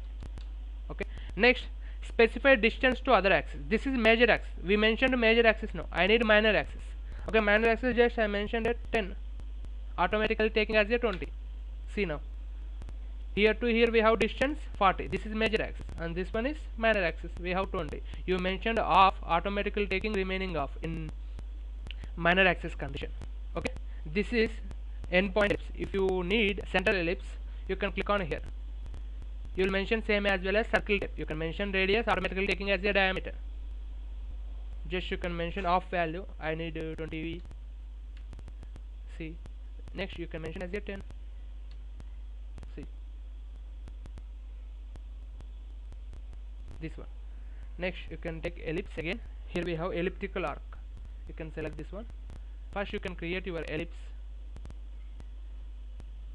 Okay, next specify distance to other axis. This is major axis. We mentioned major axis now. I need minor axis. Okay, minor axis just I mentioned at 10, automatically taking as a 20. See now, here to here we have distance 40. This is major axis and this one is minor axis. We have 20. You mentioned off, automatically taking remaining off in minor axis condition. Okay, this is endpoint ellipse. If you need center ellipse, you can click on here. You will mention same as well as circle type. You can mention radius, automatically taking as a diameter. Just you can mention off value. I need 20. See, next you can mention as a 10. See, this one. Next you can take ellipse again. Here we have elliptical arc. You can select this one. First you can create your ellipse.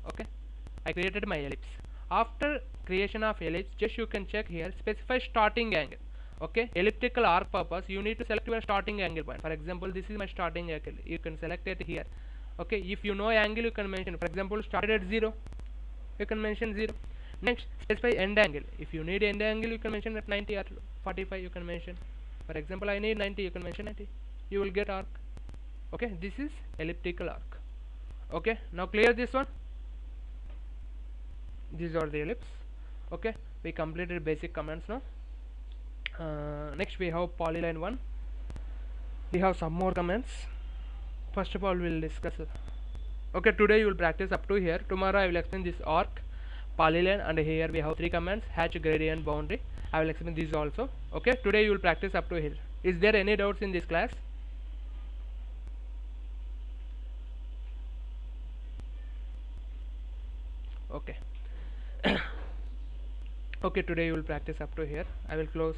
Okay, I created my ellipse. After creation of ellipse, just you can check here, specify starting angle. Okay, elliptical arc purpose, you need to select your starting angle point. For example, this is my starting angle. You can select it here. Okay, if you know angle, you can mention. For example, started at 0. You can mention 0. Next, specify end angle. If you need end angle, you can mention at 90 or 45. You can mention. For example, I need 90. You can mention 90. You will get arc. Okay, this is elliptical arc. Okay, now clear this one. These are the ellipse. Okay, we completed basic commands now. Next we have polyline 1. We have some more commands. First of all, we will discuss. Okay, today you will practice up to here. Tomorrow I will explain this arc, polyline, and here we have 3 commands: hatch, gradient, boundary. I will explain these also. Okay, today you will practice up to here. Is there any doubts in this class? Okay. Okay, today you will practice up to here. I will close.